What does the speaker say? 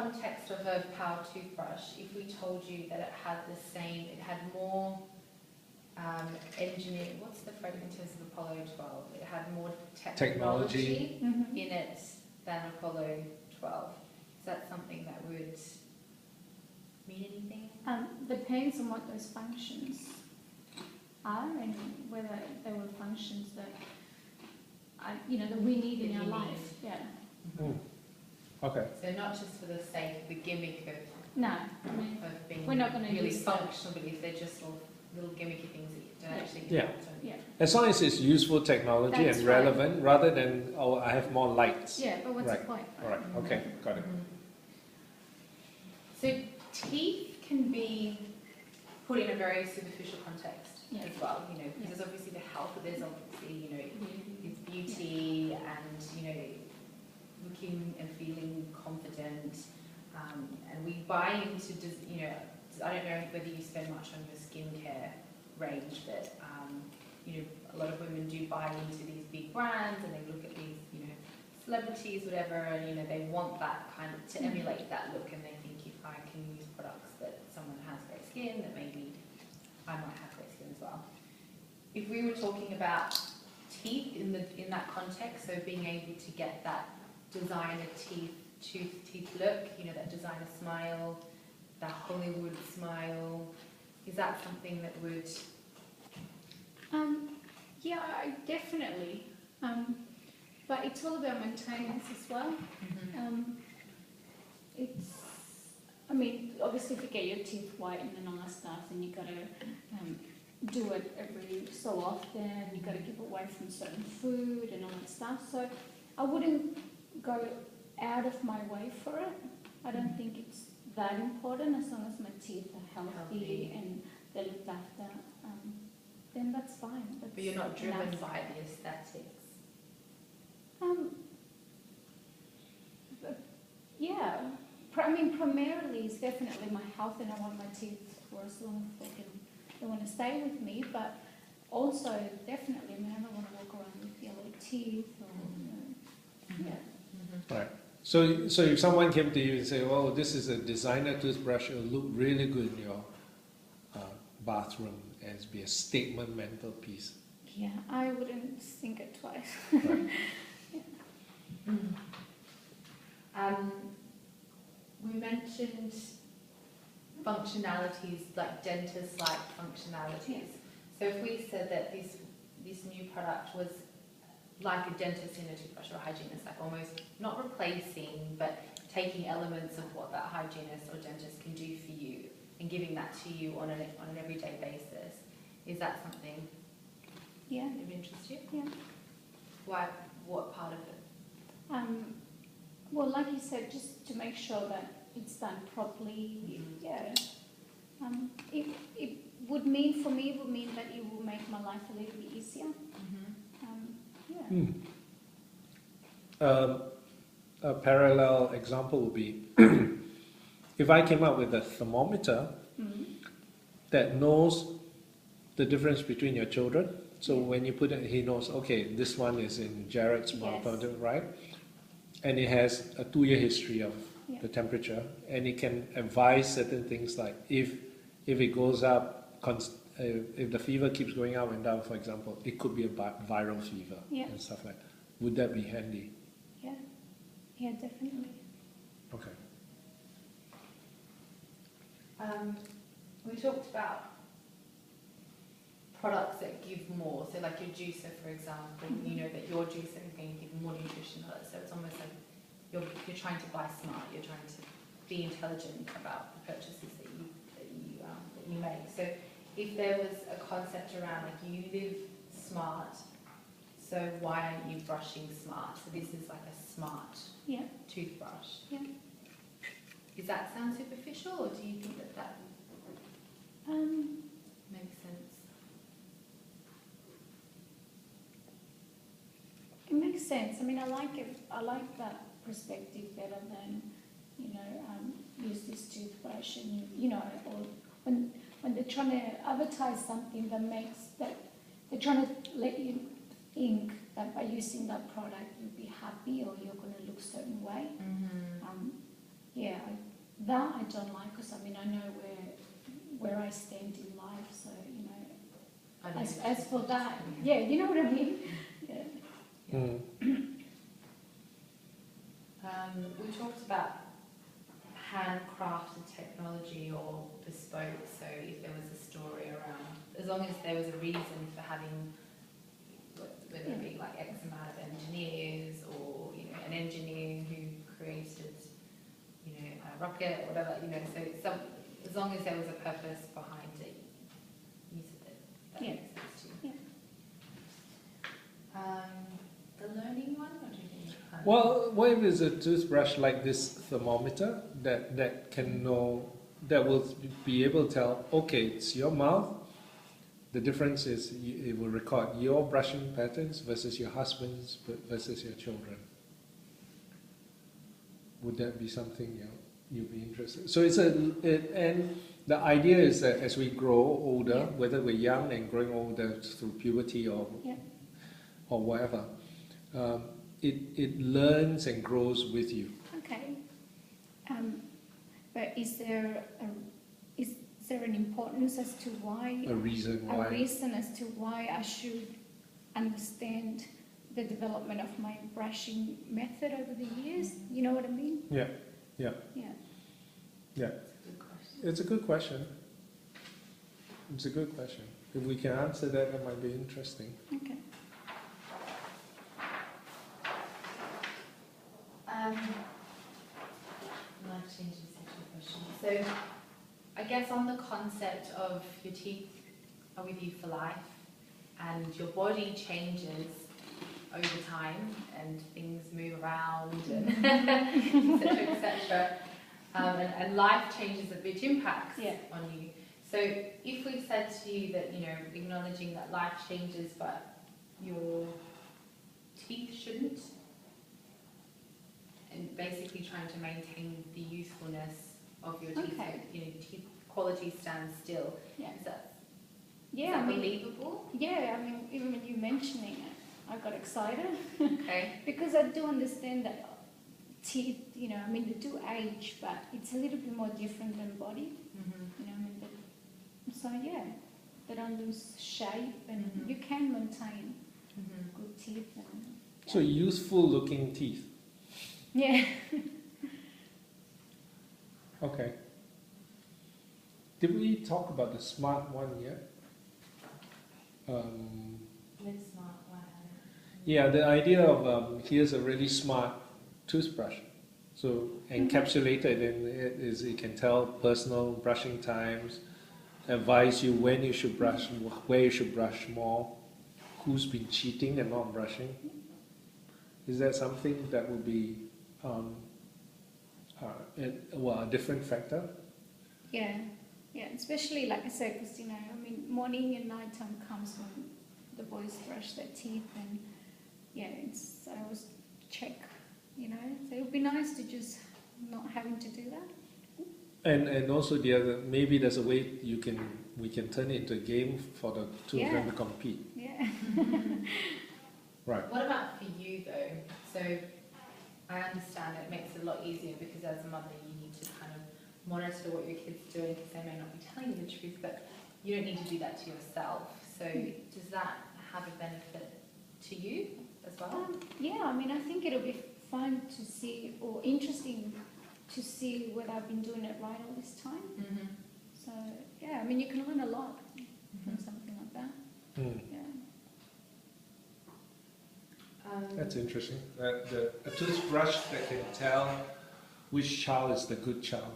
context of a power toothbrush, if we told you that it had more engineering, what's the phrase in terms of Apollo 12? It had more technology in it than Apollo 12. Is that something that would mean anything? Depends on what those functions are and whether they were functions that that we need in our life. Yeah. Okay. So not just for the sake of the gimmick of being we're not going to really use functional, but if they're just little gimmicky things that you don't actually Yeah. As long as it's useful technology That's and relevant, rather than I have more lights. Yeah, but what's the point? All right. Okay. Got it. So teeth can be put in a very superficial context as well, because there's obviously the health, but there's obviously, it's beauty and, looking and feeling confident. And we buy into, I don't know whether you spend much on your skincare range, but, a lot of women do buy into these big brands and they look at these, celebrities, whatever, and, they want that kind of, to emulate that look, and they think if I can use products that someone has great skin, that maybe I might have great skin as well. If we were talking about teeth in that context, so being able to get that designer teeth look, that designer smile, that Hollywood smile, is that something that would? Yeah, definitely. But it's all about maintenance as well. Obviously if you get your teeth whitened and all that stuff, then you've got to do it every so often, you've got to give away from certain food and all that stuff. So I wouldn't go out of my way for it. I don't think it's that important. As long as my teeth are healthy and they're looked after, then that's fine. But you're not driven by the aesthetics? Primarily it's definitely my health, and I want my teeth for as long as they want to stay with me, but also definitely, I don't want to walk around with yellow teeth or, Right. So if someone came to you and say, "Oh, this is a designer toothbrush, it'll look really good in your bathroom and it'll be a statement mantelpiece." Yeah, I wouldn't think it twice. Right. We mentioned functionalities, like dentist-like functionalities. So if we said that this new product was like a dentist in a toothbrush or a hygienist, like almost not replacing, but taking elements of what that hygienist or dentist can do for you and giving that to you on an everyday basis, is that something that would interest you? Yeah. Why? What part of it? Well, like you said, just to make sure that it's done properly. It would mean, for me, that it will make my life a little bit easier. A parallel example would be if I came up with a thermometer that knows the difference between your children. So when you put it, he knows, okay, this one is in Jared's mouth, right? And it has a 2-year history of the temperature, and it can advise certain things like if it goes up, if the fever keeps going up and down, for example, it could be a viral fever and stuff like that. Would that be handy? Yeah, definitely. Okay. We talked about products that give more, so like your juicer, for example, that your juicer is going to give more nutrition, so it's almost like you're trying to buy smart, you're trying to be intelligent about the purchases that you make. So if there was a concept around like you live smart, so why aren't you brushing smart? So this is like a smart toothbrush. Yeah. Does that sound superficial, or do you think that makes sense? It makes sense. I like it. I like that perspective better than, use this toothbrush and, or when they're trying to advertise something that they're trying to let you think that by using that product you'll be happy or you're going to look a certain way. I that I don't like, because I mean I know where I stand in life, so you know. I know As for that, yeah, you know what I mean. Yeah. Mm. We talked about handcrafted technology or bespoke, so if there was a story around, as long as there was a reason for having, whether it be like X amount of engineers or, you know, an engineer who created, you know, a rocket or whatever, you know, so as long as there was a purpose behind it, use it, that Yeah. makes sense too. Yeah. The learning one, or do you think? Well, what if it's a toothbrush like this thermometer that can know, that will be able to tell, okay, it's your mouth. The difference is it will record your brushing patterns versus your husband's versus your children. Would that be something you'd be interested? So and the idea is that as we grow older, whether we're young and growing older through puberty or whatever, it learns and grows with you. Okay. But is there an importance as to why? A reason A why. reason as to why I should understand the development of my brushing method over the years? You know what I mean? Yeah. Yeah. That's a good question. It's a good question. If we can answer that, that might be interesting. Okay. I'd like to change the second question. So, I guess on the concept of your teeth are with you for life, and your body changes over time, and things move around, and etc., etc. And life changes, which impacts on you. So, if we said to you that, you know, acknowledging that life changes, but your teeth shouldn't, and basically trying to maintain the youthfulness of your teeth, Okay. so, you know, teeth quality stands still. Yeah. Is that, Yeah. is that I mean, believable? yeah. I mean, even when you mentioning it, I got excited Okay. because I do understand that teeth. You know, I mean, they do age, but it's a little bit more different than body. Mm-hmm. You know, I mean, so yeah, they don't lose shape, and Mhm. you can maintain Mm-hmm. good teeth. And, So youthful looking teeth. yeah. Okay. Did we talk about the smart one yet? Live smart, wow. Yeah, the idea of here's a really smart toothbrush. So encapsulated in it is it can tell personal brushing times, advise you when you should brush, where you should brush more, who's been cheating and not brushing. Is that something that would be a different factor? Yeah, yeah, especially like I said, because, you know, I mean, morning and nighttime comes when the boys brush their teeth, and yeah, I always check, you know, so it would be nice to just not having to do that. And also the other, maybe there's a way we can turn it into a game for the two of them to compete. Yeah. Right. What about for you though? So I understand it makes it a lot easier because as a mother you need to kind of monitor what your kids are doing because they may not be telling you the truth, but you don't need to do that to yourself. So does that have a benefit to you as well? Yeah, I mean, I think it'll be fun to see, or interesting to see whether I've been doing it right all this time. Mm-hmm. So yeah, I mean, you can learn a lot from something like that. Mm. Yeah. That's interesting. A toothbrush that can tell which child is the good child.